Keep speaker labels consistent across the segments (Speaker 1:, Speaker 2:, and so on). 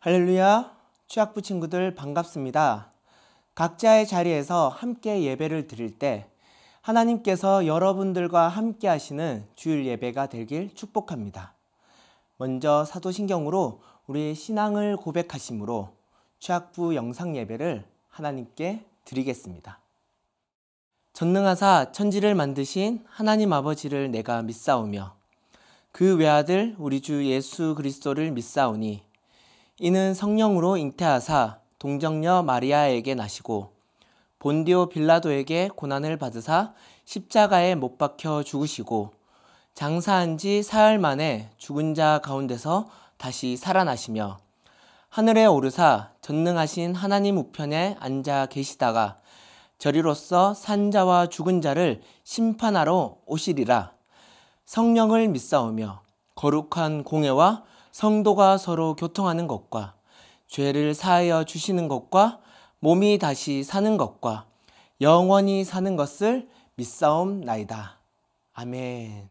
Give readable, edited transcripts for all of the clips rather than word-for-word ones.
Speaker 1: 할렐루야, 취학부 친구들 반갑습니다. 각자의 자리에서 함께 예배를 드릴 때 하나님께서 여러분들과 함께 하시는 주일 예배가 되길 축복합니다. 먼저 사도신경으로 우리 신앙을 고백하심으로 취학부 영상 예배를 하나님께 드리겠습니다. 전능하사 천지를 만드신 하나님 아버지를 내가 믿사오며 그 외아들 우리 주 예수 그리스도를 믿사오니 이는 성령으로 잉태하사 동정녀 마리아에게 나시고 본디오 빌라도에게 고난을 받으사 십자가에 못 박혀 죽으시고 장사한 지 사흘 만에 죽은 자 가운데서 다시 살아나시며 하늘에 오르사 전능하신 하나님 우편에 앉아 계시다가 저리로서 산 자와 죽은 자를 심판하러 오시리라. 성령을 믿사오며 거룩한 공회와 성도가 서로 교통하는 것과 죄를 사하여 주시는 것과 몸이 다시 사는 것과 영원히 사는 것을 믿사옵나이다. 아멘.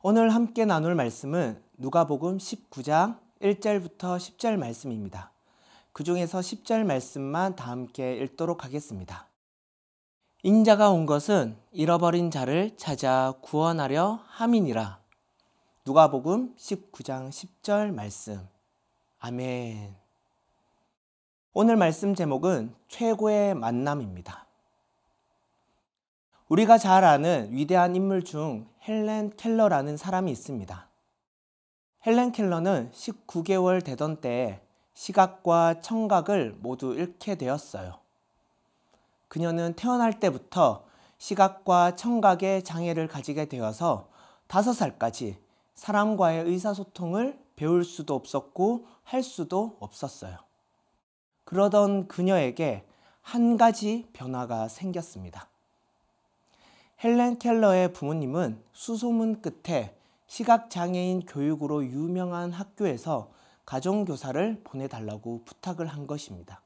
Speaker 1: 오늘 함께 나눌 말씀은 누가복음 19장 1절부터 10절 말씀입니다. 그 중에서 10절 말씀만 다 함께 읽도록 하겠습니다. 인자가 온 것은 잃어버린 자를 찾아 구원하려 함이니라. 누가복음 19장 10절 말씀. 아멘. 오늘 말씀 제목은 최고의 만남입니다. 우리가 잘 아는 위대한 인물 중 헬렌 켈러라는 사람이 있습니다. 헬렌 켈러는 19개월 되던 때에 시각과 청각을 모두 잃게 되었어요. 그녀는 태어날 때부터 시각과 청각의 장애를 가지게 되어서 5살까지 사람과의 의사소통을 배울 수도 없었고 할 수도 없었어요. 그러던 그녀에게 한 가지 변화가 생겼습니다. 헬렌 켈러의 부모님은 수소문 끝에 시각장애인 교육으로 유명한 학교에서 가정교사를 보내달라고 부탁을 한 것입니다.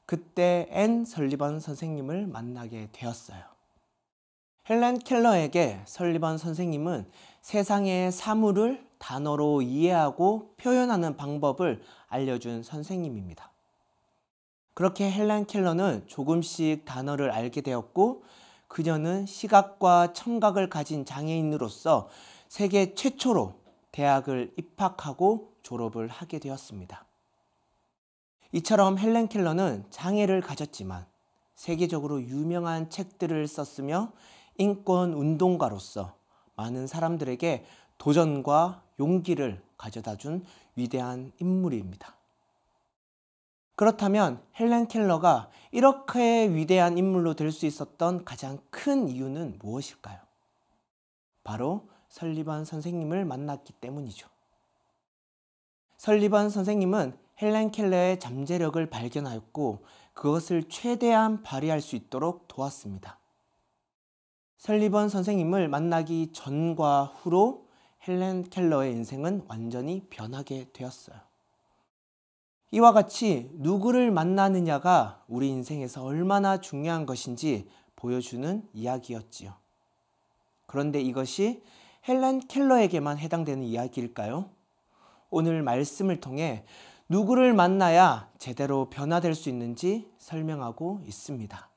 Speaker 1: 그때 앤 설리번 선생님을 만나게 되었어요. 헬렌 켈러에게 설리번 선생님은 세상의 사물을 단어로 이해하고 표현하는 방법을 알려준 선생님입니다. 그렇게 헬렌 켈러는 조금씩 단어를 알게 되었고 그녀는 시각과 청각을 가진 장애인으로서 세계 최초로 대학을 입학하고 졸업을 하게 되었습니다. 이처럼 헬렌 켈러는 장애를 가졌지만 세계적으로 유명한 책들을 썼으며 인권 운동가로서 많은 사람들에게 도전과 용기를 가져다 준 위대한 인물입니다. 그렇다면 헬렌 켈러가 이렇게 위대한 인물로 될 수 있었던 가장 큰 이유는 무엇일까요? 바로 설리번 선생님을 만났기 때문이죠. 설리번 선생님은 헬렌 켈러의 잠재력을 발견하였고 그것을 최대한 발휘할 수 있도록 도왔습니다. 설리번 선생님을 만나기 전과 후로 헬렌 켈러의 인생은 완전히 변하게 되었어요. 이와 같이 누구를 만나느냐가 우리 인생에서 얼마나 중요한 것인지 보여주는 이야기였지요. 그런데 이것이 헬렌 켈러에게만 해당되는 이야기일까요? 오늘 말씀을 통해 누구를 만나야 제대로 변화될 수 있는지 설명하고 있습니다.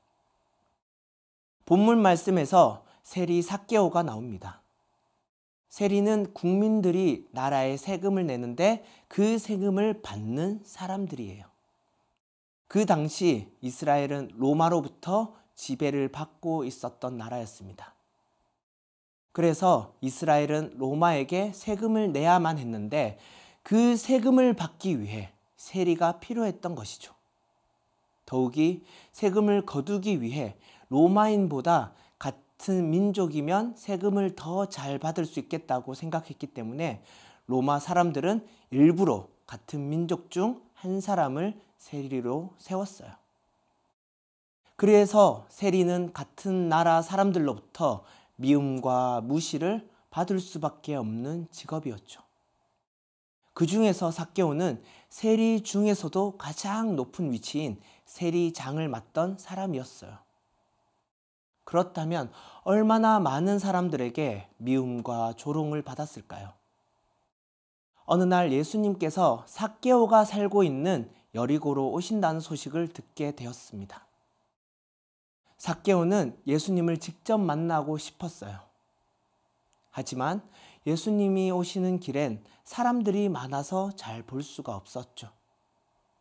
Speaker 1: 본문 말씀에서 세리 삭개오가 나옵니다. 세리는 국민들이 나라에 세금을 내는데 그 세금을 받는 사람들이에요. 그 당시 이스라엘은 로마로부터 지배를 받고 있었던 나라였습니다. 그래서 이스라엘은 로마에게 세금을 내야만 했는데 그 세금을 받기 위해 세리가 필요했던 것이죠. 더욱이 세금을 거두기 위해 로마인보다 같은 민족이면 세금을 더 잘 받을 수 있겠다고 생각했기 때문에 로마 사람들은 일부러 같은 민족 중 한 사람을 세리로 세웠어요. 그래서 세리는 같은 나라 사람들로부터 미움과 무시를 받을 수밖에 없는 직업이었죠. 그 중에서 삭개오는 세리 중에서도 가장 높은 위치인 세리장을 맡던 사람이었어요. 그렇다면 얼마나 많은 사람들에게 미움과 조롱을 받았을까요? 어느 날 예수님께서 삭개오가 살고 있는 여리고로 오신다는 소식을 듣게 되었습니다. 삭개오는 예수님을 직접 만나고 싶었어요. 하지만 예수님이 오시는 길엔 사람들이 많아서 잘 볼 수가 없었죠.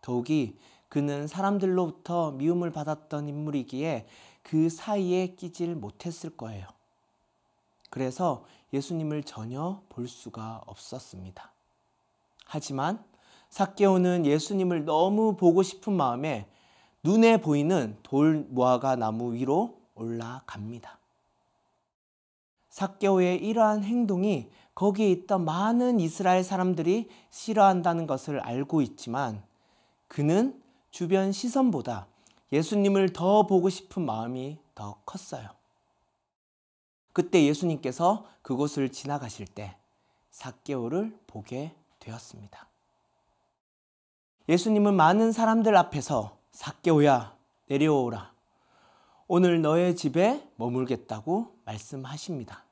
Speaker 1: 더욱이 그는 사람들로부터 미움을 받았던 인물이기에 그 사이에 끼질 못했을 거예요. 그래서 예수님을 전혀 볼 수가 없었습니다. 하지만 삭개오는 예수님을 너무 보고 싶은 마음에 눈에 보이는 돌 무화과 나무 위로 올라갑니다. 삭개오의 이러한 행동이 거기에 있던 많은 이스라엘 사람들이 싫어한다는 것을 알고 있지만 그는 주변 시선보다 예수님을 더 보고 싶은 마음이 더 컸어요. 그때 예수님께서 그곳을 지나가실 때 삭개오를 보게 되었습니다. 예수님은 많은 사람들 앞에서 삭개오야 내려오라. 오늘 너의 집에 머물겠다고 말씀하십니다.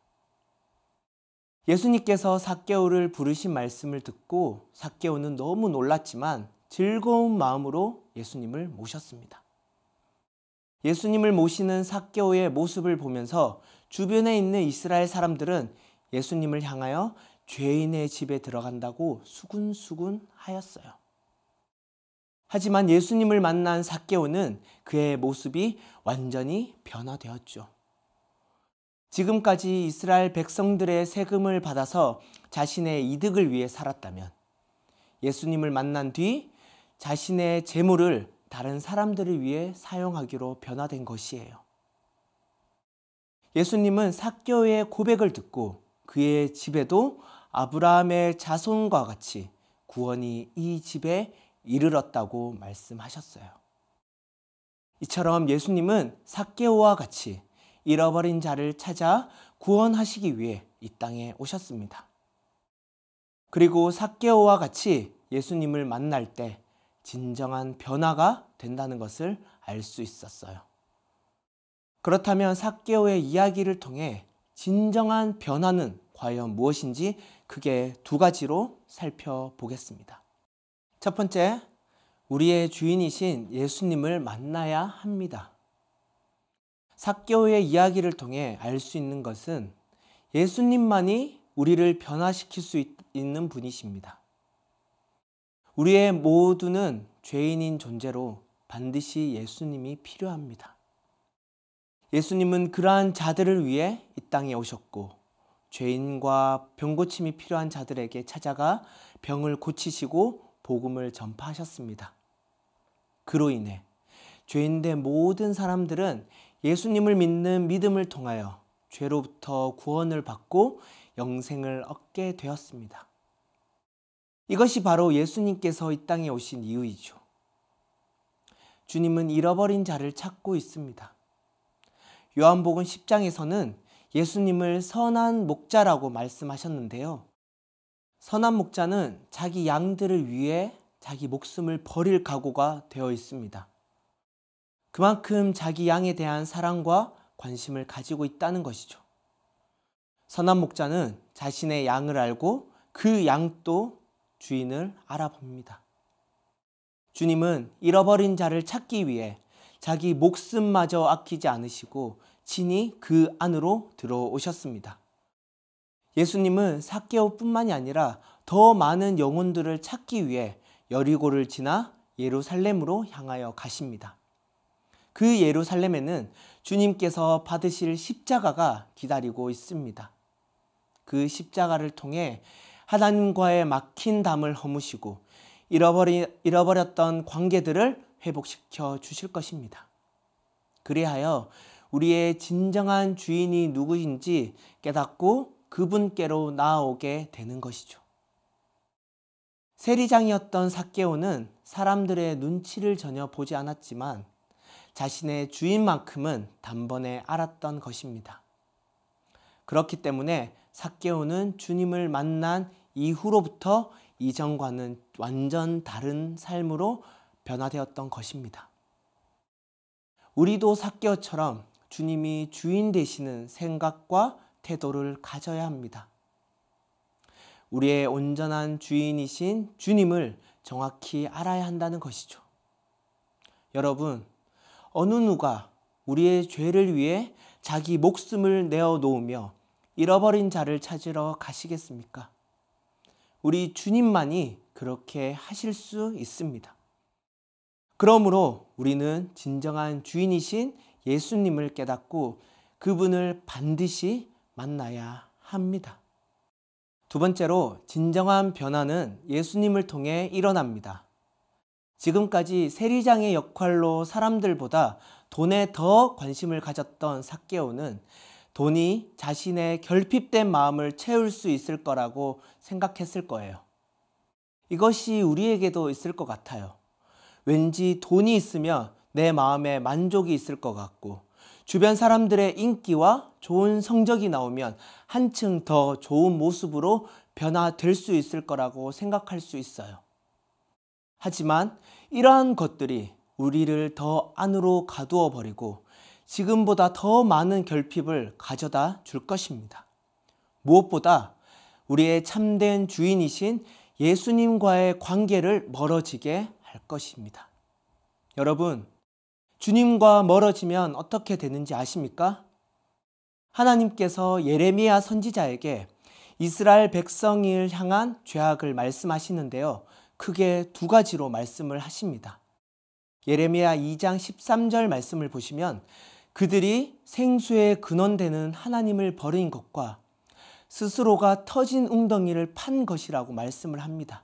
Speaker 1: 예수님께서 삭개오를 부르신 말씀을 듣고 삭개오는 너무 놀랐지만 즐거운 마음으로 예수님을 모셨습니다. 예수님을 모시는 삭개오의 모습을 보면서 주변에 있는 이스라엘 사람들은 예수님을 향하여 죄인의 집에 들어간다고 수군수군 하였어요. 하지만 예수님을 만난 삭개오는 그의 모습이 완전히 변화되었죠. 지금까지 이스라엘 백성들의 세금을 받아서 자신의 이득을 위해 살았다면 예수님을 만난 뒤 자신의 재물을 다른 사람들을 위해 사용하기로 변화된 것이에요. 예수님은 삭개오의 고백을 듣고 그의 집에도 아브라함의 자손과 같이 구원이 이 집에 이르렀다고 말씀하셨어요. 이처럼 예수님은 삭개오와 같이 잃어버린 자를 찾아 구원하시기 위해 이 땅에 오셨습니다. 그리고 삭개오와 같이 예수님을 만날 때 진정한 변화가 된다는 것을 알 수 있었어요. 그렇다면 삭개오의 이야기를 통해 진정한 변화는 과연 무엇인지 크게 두 가지로 살펴보겠습니다. 첫 번째, 우리의 주인이신 예수님을 만나야 합니다. 삭개오의 이야기를 통해 알 수 있는 것은 예수님만이 우리를 변화시킬 수 있는 분이십니다. 우리의 모두는 죄인인 존재로 반드시 예수님이 필요합니다. 예수님은 그러한 자들을 위해 이 땅에 오셨고 죄인과 병고침이 필요한 자들에게 찾아가 병을 고치시고 복음을 전파하셨습니다. 그로 인해 죄인된 모든 사람들은 예수님을 믿는 믿음을 통하여 죄로부터 구원을 받고 영생을 얻게 되었습니다. 이것이 바로 예수님께서 이 땅에 오신 이유이죠. 주님은 잃어버린 자를 찾고 있습니다. 요한복음 10장에서는 예수님을 선한 목자라고 말씀하셨는데요. 선한 목자는 자기 양들을 위해 자기 목숨을 버릴 각오가 되어 있습니다. 그만큼 자기 양에 대한 사랑과 관심을 가지고 있다는 것이죠. 선한 목자는 자신의 양을 알고 그 양도 주인을 알아봅니다. 주님은 잃어버린 자를 찾기 위해 자기 목숨마저 아끼지 않으시고 친히 그 안으로 들어오셨습니다. 예수님은 삭개오뿐만이 아니라 더 많은 영혼들을 찾기 위해 여리고를 지나 예루살렘으로 향하여 가십니다. 그 예루살렘에는 주님께서 받으실 십자가가 기다리고 있습니다. 그 십자가를 통해 하나님과의 막힌 담을 허무시고 잃어버렸던 관계들을 회복시켜 주실 것입니다. 그리하여 우리의 진정한 주인이 누구인지 깨닫고 그분께로 나아오게 되는 것이죠. 세리장이었던 삭개오는 사람들의 눈치를 전혀 보지 않았지만 자신의 주인만큼은 단번에 알았던 것입니다. 그렇기 때문에 삭개오는 주님을 만난 이후로부터 이전과는 완전 다른 삶으로 변화되었던 것입니다. 우리도 삭개오처럼 주님이 주인 되시는 생각과 태도를 가져야 합니다. 우리의 온전한 주인이신 주님을 정확히 알아야 한다는 것이죠. 여러분, 어느 누가 우리의 죄를 위해 자기 목숨을 내어놓으며 잃어버린 자를 찾으러 가시겠습니까? 우리 주님만이 그렇게 하실 수 있습니다. 그러므로 우리는 진정한 주인이신 예수님을 깨닫고 그분을 반드시 만나야 합니다. 두 번째로 진정한 변화는 예수님을 통해 일어납니다. 지금까지 세리장의 역할로 사람들보다 돈에 더 관심을 가졌던 삭개오는 돈이 자신의 결핍된 마음을 채울 수 있을 거라고 생각했을 거예요. 이것이 우리에게도 있을 것 같아요. 왠지 돈이 있으면 내 마음에 만족이 있을 것 같고 주변 사람들의 인기와 좋은 성적이 나오면 한층 더 좋은 모습으로 변화될 수 있을 거라고 생각할 수 있어요. 하지만 이러한 것들이 우리를 더 안으로 가두어 버리고 지금보다 더 많은 결핍을 가져다 줄 것입니다. 무엇보다 우리의 참된 주인이신 예수님과의 관계를 멀어지게 할 것입니다. 여러분, 주님과 멀어지면 어떻게 되는지 아십니까? 하나님께서 예레미야 선지자에게 이스라엘 백성을 향한 죄악을 말씀하시는데요. 크게 두 가지로 말씀을 하십니다. 예레미야 2장 13절 말씀을 보시면 그들이 생수의 근원되는 하나님을 버린 것과 스스로가 터진 웅덩이를 판 것이라고 말씀을 합니다.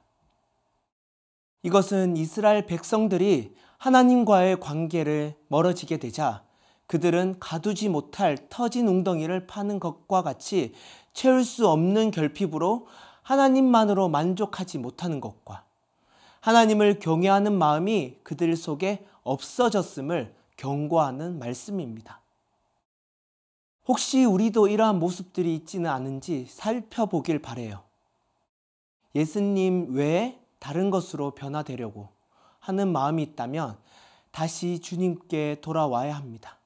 Speaker 1: 이것은 이스라엘 백성들이 하나님과의 관계를 멀어지게 되자 그들은 가두지 못할 터진 웅덩이를 파는 것과 같이 채울 수 없는 결핍으로 하나님만으로 만족하지 못하는 것과 하나님을 경외하는 마음이 그들 속에 없어졌음을 경고하는 말씀입니다. 혹시 우리도 이러한 모습들이 있지는 않은지 살펴보길 바라요. 예수님 외에 다른 것으로 변화되려고 하는 마음이 있다면 다시 주님께 돌아와야 합니다.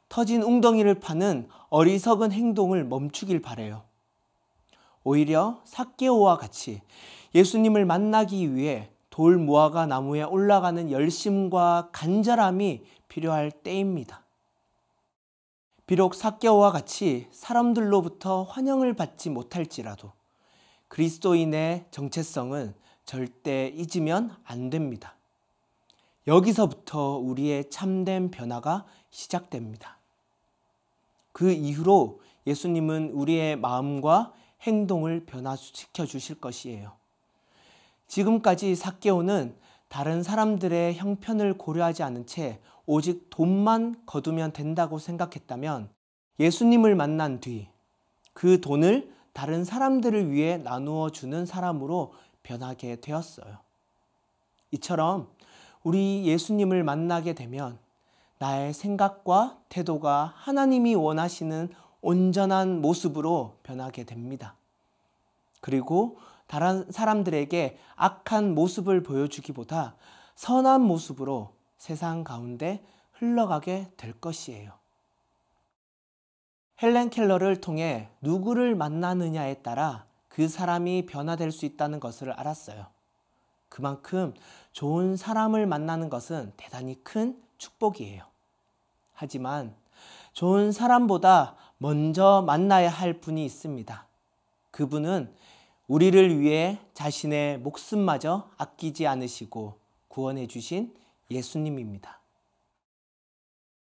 Speaker 1: 터진 웅덩이를 파는 어리석은 행동을 멈추길 바라요. 오히려 삭개오와 같이 예수님을 만나기 위해 돌 무화과 나무에 올라가는 열심과 간절함이 필요할 때입니다. 비록 삭개오와 같이 사람들로부터 환영을 받지 못할지라도 그리스도인의 정체성은 절대 잊으면 안 됩니다. 여기서부터 우리의 참된 변화가 시작됩니다. 그 이후로 예수님은 우리의 마음과 행동을 변화시켜 주실 것이에요. 지금까지 삭개오는 다른 사람들의 형편을 고려하지 않은 채 오직 돈만 거두면 된다고 생각했다면 예수님을 만난 뒤 그 돈을 다른 사람들을 위해 나누어 주는 사람으로 변하게 되었어요. 이처럼 우리 예수님을 만나게 되면 나의 생각과 태도가 하나님이 원하시는 온전한 모습으로 변하게 됩니다. 그리고 다른 사람들에게 악한 모습을 보여주기보다 선한 모습으로 세상 가운데 흘러가게 될 것이에요. 헬렌 켈러를 통해 누구를 만나느냐에 따라 그 사람이 변화될 수 있다는 것을 알았어요. 그만큼 좋은 사람을 만나는 것은 대단히 큰 축복이에요. 하지만 좋은 사람보다 먼저 만나야 할 분이 있습니다. 그분은 우리를 위해 자신의 목숨마저 아끼지 않으시고 구원해 주신 예수님입니다.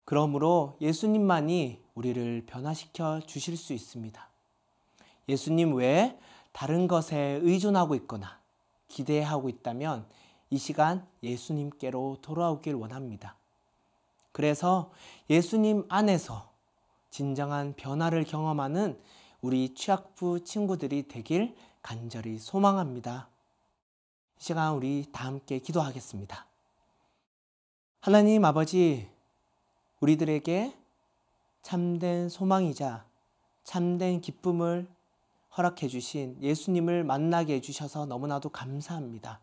Speaker 1: 그러므로 예수님만이 우리를 변화시켜 주실 수 있습니다. 예수님 외에 다른 것에 의존하고 있거나 기대하고 있다면 이 시간 예수님께로 돌아오길 원합니다. 그래서 예수님 안에서 진정한 변화를 경험하는 우리 취학부 친구들이 되길 간절히 소망합니다. 이 시간 우리 다 함께 기도하겠습니다. 하나님 아버지, 우리들에게 참된 소망이자 참된 기쁨을 허락해 주신 예수님을 만나게 해주셔서 너무나도 감사합니다.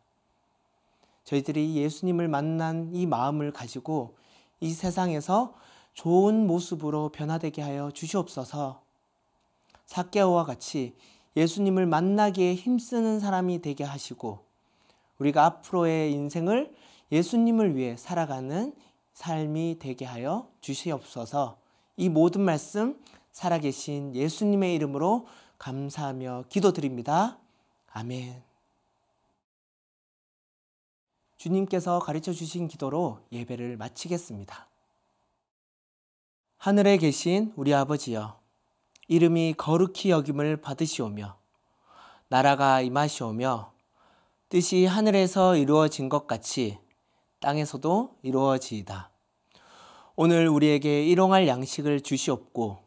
Speaker 1: 저희들이 예수님을 만난 이 마음을 가지고 이 세상에서 좋은 모습으로 변화되게 하여 주시옵소서. 삭개오와 같이 예수님을 만나기에 힘쓰는 사람이 되게 하시고 우리가 앞으로의 인생을 예수님을 위해 살아가는 삶이 되게 하여 주시옵소서. 이 모든 말씀 살아계신 예수님의 이름으로 감사하며 기도드립니다. 아멘. 주님께서 가르쳐 주신 기도로 예배를 마치겠습니다. 하늘에 계신 우리 아버지여, 이름이 거룩히 여김을 받으시오며 나라가 임하시오며 뜻이 하늘에서 이루어진 것 같이 땅에서도 이루어지이다. 오늘 우리에게 일용할 양식을 주시옵고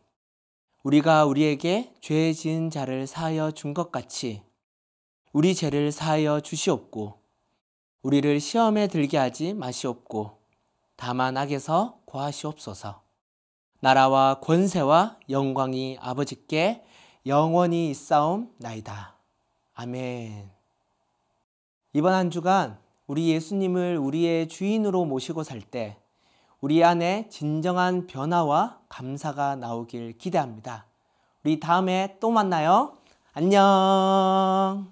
Speaker 1: 우리가 우리에게 죄 지은 자를 사하여 준 것 같이 우리 죄를 사하여 주시옵고 우리를 시험에 들게 하지 마시옵고 다만 악에서 구하시옵소서. 나라와 권세와 영광이 아버지께 영원히 있사옵나이다. 아멘. 이번 한 주간 우리 예수님을 우리의 주인으로 모시고 살 때 우리 안에 진정한 변화와 감사가 나오길 기대합니다. 우리 다음에 또 만나요. 안녕.